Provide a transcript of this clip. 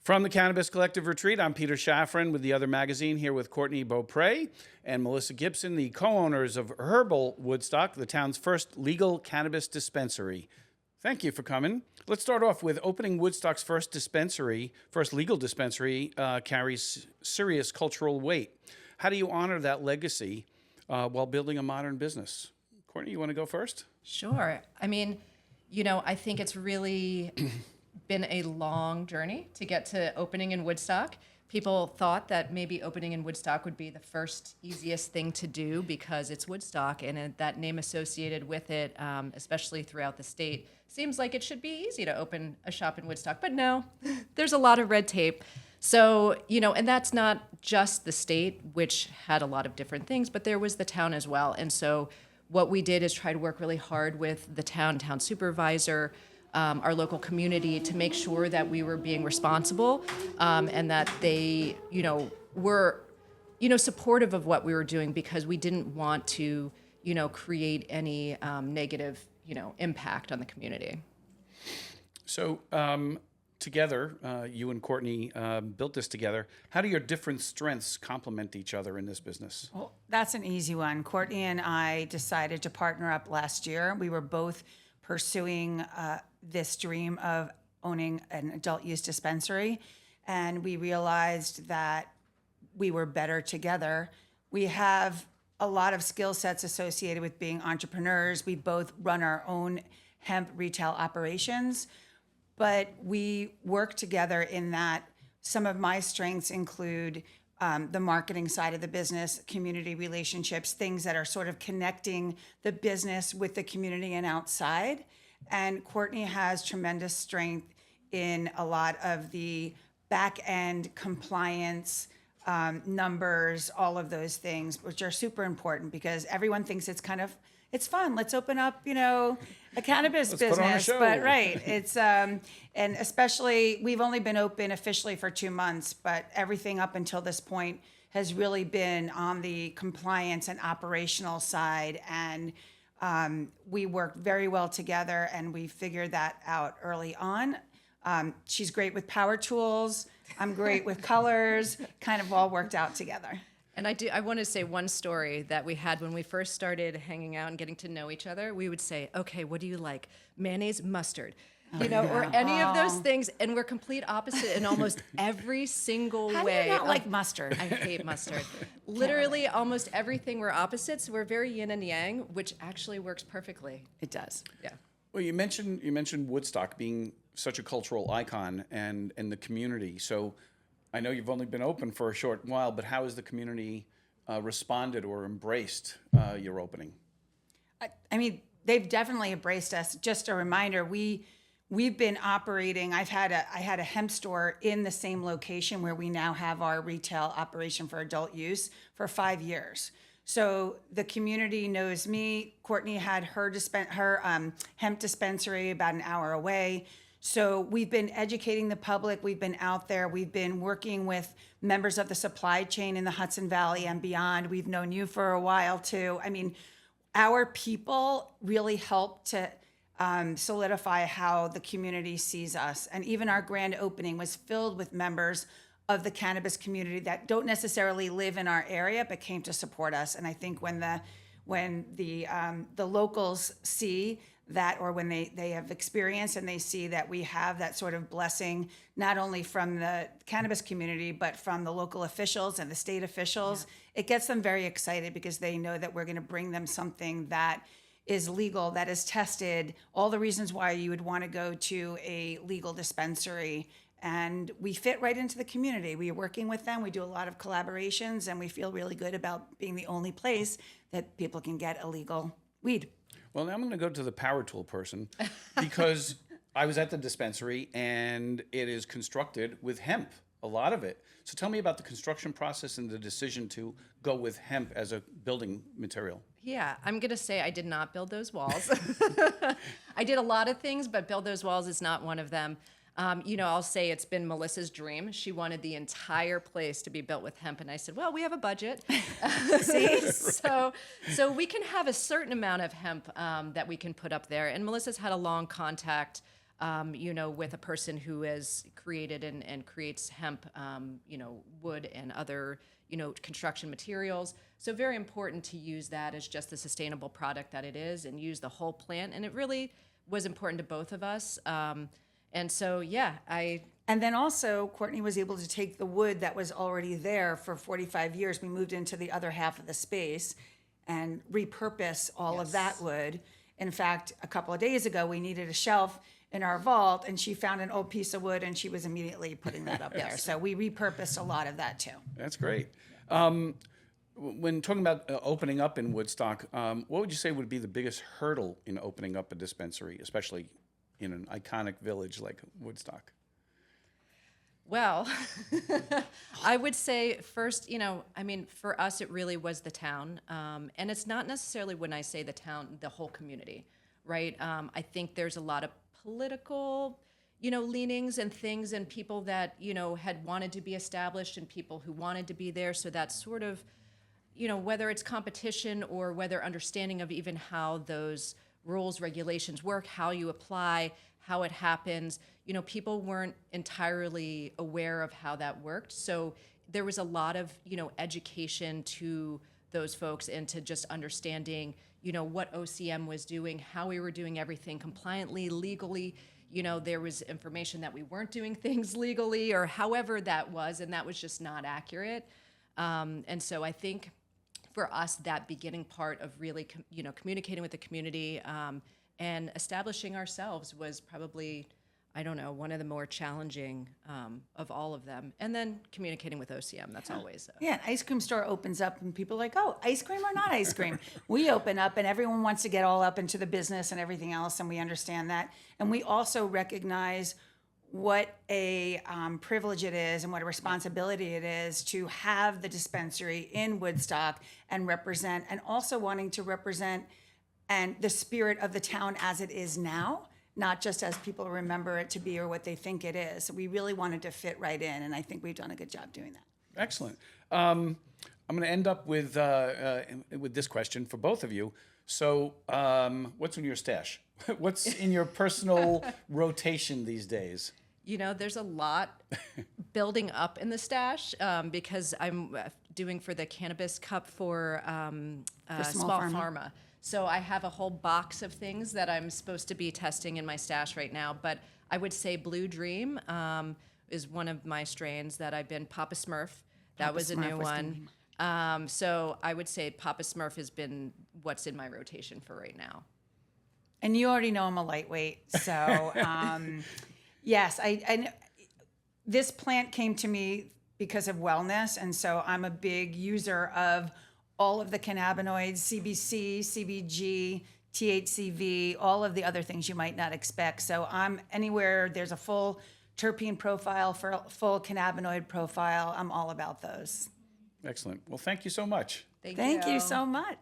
From the Cannabis Collective Retreat, I'm Peter Shaffrin with the Other Magazine, here with Courtney Beaupre and Melissa Gibson, the co-owners of Herbal Woodstock, the town's first legal cannabis dispensary. Thank you for coming. Let's start off with opening Woodstock's first legal dispensary, carries serious cultural weight. How do you honor that legacy while building a modern business? Courtney, you want to go first? Sure. I mean, I think it's really been a long journey to get to opening in Woodstock. People thought that maybe opening in Woodstock would be the first easiest thing to do because it's Woodstock, and that name associated with it, especially throughout the state, seems like it should be easy to open a shop in Woodstock. But no, there's a lot of red tape. So, and that's not just the state, which had a lot of different things, but there was the town as well. And so what we did is try to work really hard with the town supervisor, our local community, to make sure that we were being responsible and that they, were, supportive of what we were doing, because we didn't want to, create any negative, impact on the community. So together, you and Courtney built this together. How do your different strengths complement each other in this business? Well, that's an easy one. Courtney and I decided to partner up last year. We were both pursuing this dream of owning an adult use dispensary, and we realized that we were better together. We have a lot of skill sets associated with being entrepreneurs. We both run our own hemp retail operations, but we work together in that some of my strengths include the marketing side of the business, community relationships, things that are sort of connecting the business with the community and outside. And Courtney has tremendous strength in a lot of the back end compliance, numbers, all of those things, which are super important because everyone thinks it's fun. Let's open up, a cannabis business. Put on a show. But right, it's and especially we've only been open officially for 2 months, but everything up until this point has really been on the compliance and operational side, and we work very well together, and we figured that out early on. She's great with power tools. I'm great with colors. Kind of all worked out together. And I want to say one story that we had when we first started hanging out and getting to know each other. We would say, okay, what do you like? Mayonnaise, mustard, or any of those things. And we're complete opposite in almost every single way. How do you not like mustard? I hate mustard. Literally almost everything we're opposites. We're very yin and yang, which actually works perfectly. It does. Yeah. Well, you mentioned Woodstock being such a cultural icon and the community. So I know you've only been open for a short while, but how has the community responded or embraced your opening? I mean, they've definitely embraced us. Just a reminder, we've been operating. I had a hemp store in the same location where we now have our retail operation for adult use for 5 years. So the community knows me. Courtney had her hemp dispensary about an hour away. So we've been educating the public. We've been out there. We've been working with members of the supply chain in the Hudson Valley and beyond. We've known you for a while too. I mean, our people really help to solidify how the community sees us. And even our grand opening was filled with members of the cannabis community that don't necessarily live in our area, but came to support us. And I think when the locals see that, or when they have experienced and they see that we have that sort of blessing, not only from the cannabis community, but from the local officials and the state officials, it gets them very excited because they know that we're going to bring them something that is legal, that is tested, all the reasons why you would want to go to a legal dispensary. And we fit right into the community. We are working with them. We do a lot of collaborations, and we feel really good about being the only place that people can get illegal weed. Well, now I'm going to go to the power tool person because I was at the dispensary and it is constructed with hemp, a lot of it. So tell me about the construction process and the decision to go with hemp as a building material. Yeah, I'm going to say I did not build those walls. I did a lot of things, but build those walls is not one of them. I'll say it's been Melissa's dream. She wanted the entire place to be built with hemp, and I said, well, we have a budget. See? So we can have a certain amount of hemp that we can put up there. And Melissa's had a long contact with a person who has created and creates hemp, wood and other, construction materials. So very important to use that as just the sustainable product that it is and use the whole plant. And it really was important to both of us. And so, And then also, Courtney was able to take the wood that was already there for 45 years. We moved into the other half of the space and repurpose all of that wood. In fact, a couple of days ago, we needed a shelf in our vault, and she found an old piece of wood, and she was immediately putting that up there. So we repurposed a lot of that too. That's great. When talking about opening up in Woodstock, what would you say would be the biggest hurdle in opening up a dispensary, especially in an iconic village like Woodstock? Well, I would say first, for us, it really was the town. And it's not necessarily when I say the town, the whole community, right? I think there's a lot of political, leanings and things and people that, had wanted to be established and people who wanted to be there. So that's sort of, whether it's competition or whether understanding of even how those rules, regulations work, how you apply, how it happens, people weren't entirely aware of how that worked. So there was a lot of, education to those folks into just understanding, what OCM was doing, how we were doing everything compliantly, legally. There was information that we weren't doing things legally or however that was, and that was just not accurate. And so I think for us, that beginning part of really, communicating with the community and establishing ourselves was probably, one of the more challenging of all of them. And then communicating with OCM, that's always. Yeah, an ice cream store opens up and people are like, oh, ice cream or not ice cream? We open up and everyone wants to get all up into the business and everything else, and we understand that. And we also recognize what a privilege it is and what a responsibility it is to have the dispensary in Woodstock and represent, and also wanting to represent and the spirit of the town as it is now, not just as people remember it to be or what they think it is. So we really wanted to fit right in, and I think we've done a good job doing that. Excellent. I'm going to end up with this question for both of you. So what's in your stash? What's in your personal rotation these days? There's a lot building up in the stash because I'm doing for the Cannabis Cup for small pharma. So I have a whole box of things that I'm supposed to be testing in my stash right now. But I would say Blue Dream is one of my strains that I've been Papa Smurf. That was a new one. So I would say Papa Smurf has been what's in my rotation for right now. And you already know I'm a lightweight, so yes, I this plant came to me because of wellness, and so I'm a big user of all of the cannabinoids, CBC, CBG, THCV, all of the other things you might not expect. So I'm anywhere there's a full terpene profile, full cannabinoid profile, I'm all about those. Excellent. Well, thank you so much. Thank you so much.